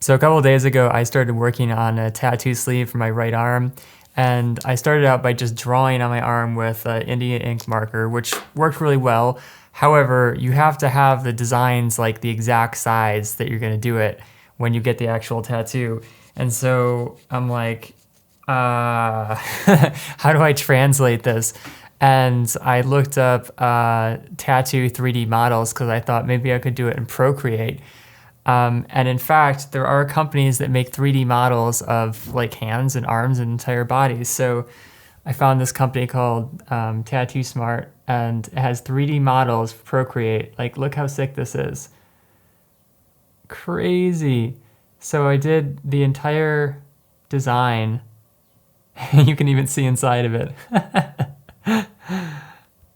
So a couple of days ago, I started working on a tattoo sleeve for my right arm, and I started out by just drawing on my arm with Indian ink marker, which worked really well. However, you have to have the designs like the exact size that you're going to do it when you get the actual tattoo. And so I'm like, how do I translate this? And I looked up tattoo 3D models because I thought maybe I could do it in Procreate. And in fact, there are companies that make 3D models of like hands and arms and entire bodies. So I found this company called Tattoo Smart, and it has 3D models for Procreate. Like, look how sick this is. Crazy. So I did the entire design. You can even see inside of it.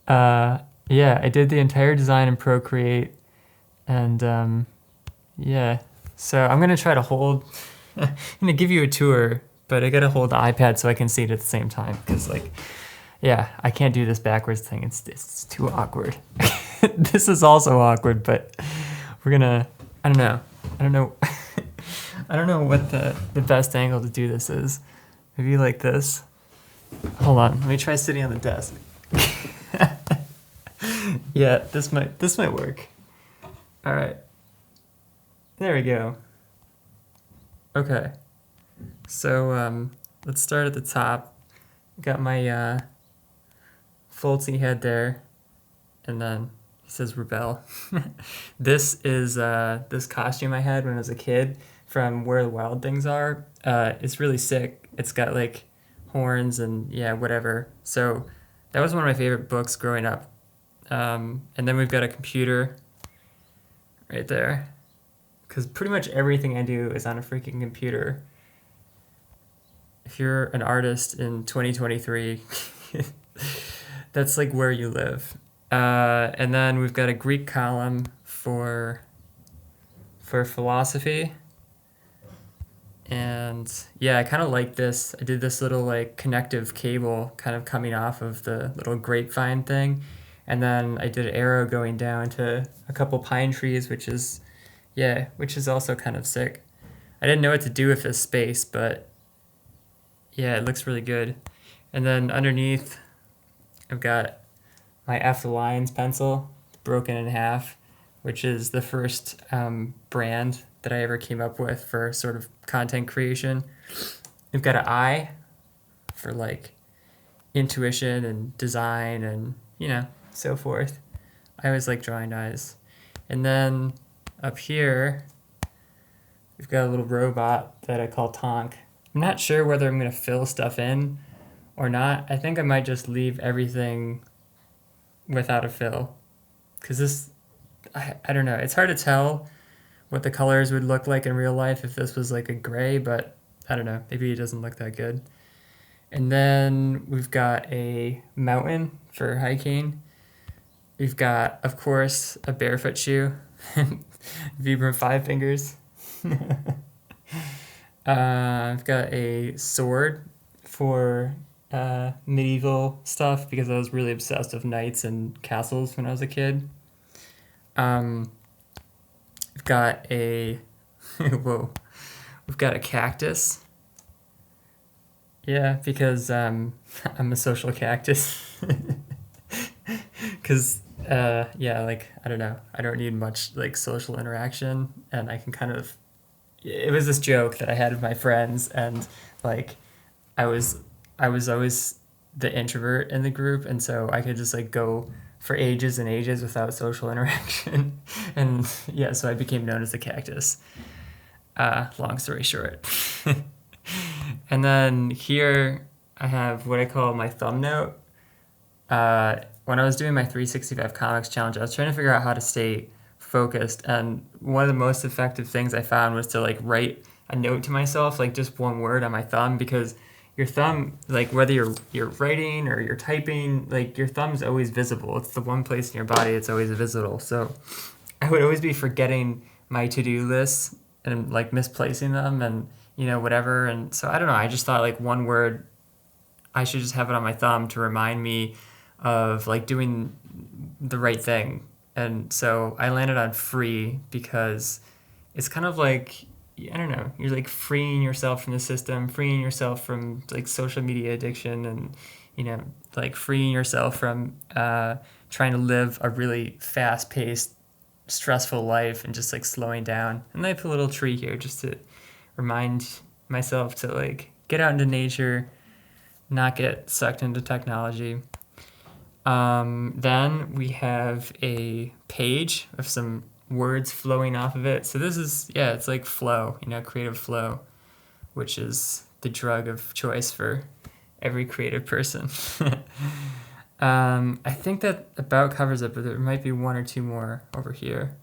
Yeah, I did the entire design in Procreate, and yeah. So I'm gonna try to hold. I'm gonna give you a tour, but I gotta hold the iPad so I can see it at the same time. Cause like, yeah, I can't do this backwards thing. It's too awkward. This is also awkward, but we're gonna. I don't know. I don't know. I don't know what the best angle to do this is. Maybe like this. Hold on. Let me try sitting on the desk. Yeah, this might work. All right. There we go. Okay. So let's start at the top. Got my foldsy head there, and then he says rebel. This is this costume I had when I was a kid from Where the Wild Things Are. It's really sick. It's got like horns and yeah, whatever. So that was one of my favorite books growing up. And then we've got a computer right there, because pretty much everything I do is on a freaking computer. If you're an artist in 2023, that's like where you live. And then we've got a Greek column for philosophy. And yeah, I kind of like this. I did this little like connective cable kind of coming off of the little grapevine thing. And then I did an arrow going down to a couple pine trees, which is also kind of sick. I didn't know what to do with this space, but yeah, it looks really good. And then underneath, I've got my F the Lines pencil broken in half, which is the first brand that I ever came up with for sort of content creation. We've got an I for like intuition and design and, so forth. I always like drawing eyes. And then up here, we've got a little robot that I call Tonk. I'm not sure whether I'm going to fill stuff in or not. I think I might just leave everything without a fill. Because I don't know. It's hard to tell what the colors would look like in real life if this was like a gray, but I don't know. Maybe it doesn't look that good. And then we've got a mountain for hiking. We've got, of course, a barefoot shoe. Vibram 5 fingers. I've got a sword for medieval stuff because I was really obsessed with knights and castles when I was a kid. We've got a whoa. We've got a cactus. Yeah, because I'm a social cactus. Because yeah, like I don't know, I don't need much like social interaction, and I can kind of. It was this joke that I had with my friends, and like I was always the introvert in the group, and so I could just like go for ages and ages without social interaction, and yeah, so I became known as the cactus. Long story short. And then here I have what I call my thumb note. When I was doing my 365 comics challenge, I was trying to figure out how to stay focused, and one of the most effective things I found was to like write a note to myself, like just one word on my thumb, because your thumb, like whether you're writing or you're typing, like your thumb's always visible. It's the one place in your body it's always visible. So I would always be forgetting my to-do lists and like misplacing them and whatever. And so I don't know, I just thought like one word, I should just have it on my thumb to remind me of like doing the right thing. And so I landed on free because it's kind of like, I don't know, you're like freeing yourself from the system, freeing yourself from like social media addiction, and you know, like freeing yourself from trying to live a really fast paced, stressful life and just like slowing down. And I put a little tree here just to remind myself to like get out into nature, not get sucked into technology. Then we have a page of some words flowing off of it. So this is, yeah, it's like flow, you know, creative flow, which is the drug of choice for every creative person. I think that about covers it, but there might be one or two more over here.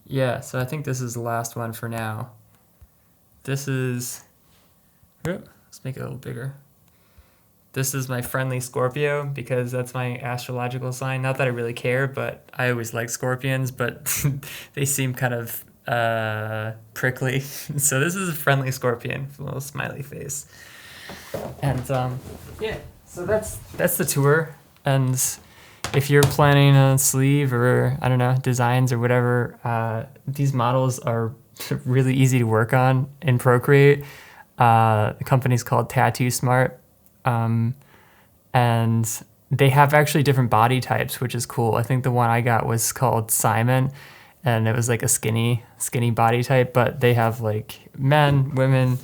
Yeah, so I think this is the last one for now. This is, let's make it a little bigger. This is my friendly Scorpio because that's my astrological sign. Not that I really care, but I always like scorpions, but they seem kind of prickly. So this is a friendly scorpion, a little smiley face. And yeah, so that's the tour. And if you're planning a sleeve or, I don't know, designs or whatever, these models are really easy to work on in Procreate. The company's called Tattoo Smart. And they have actually different body types, which is cool. I think the one I got was called Simon, and it was like a skinny body type, but they have like men, women,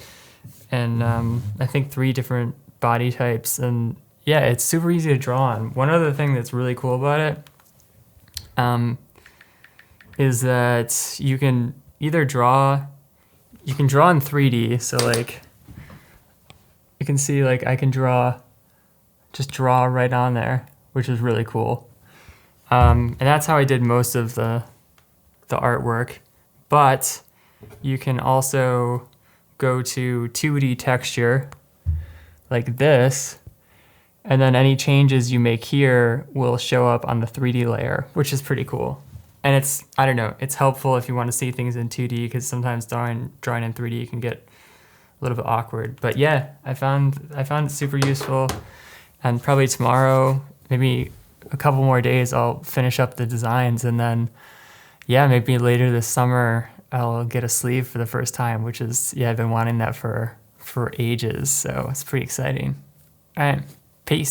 and I think 3 different body types. And yeah, it's super easy to draw on. One other thing that's really cool about it is that you can either draw in 3D. So like you can see like I can just draw right on there, which is really cool. And that's how I did most of the artwork. But you can also go to 2D texture like this, and then any changes you make here will show up on the 3D layer, which is pretty cool. And it's, I don't know, it's helpful if you want to see things in 2D, because sometimes drawing in 3D can get a little bit awkward. But yeah, I found it super useful. And probably tomorrow, maybe a couple more days, I'll finish up the designs, and then yeah, maybe later this summer I'll get a sleeve for the first time, which is, yeah, I've been wanting that for ages, so it's pretty exciting. All right.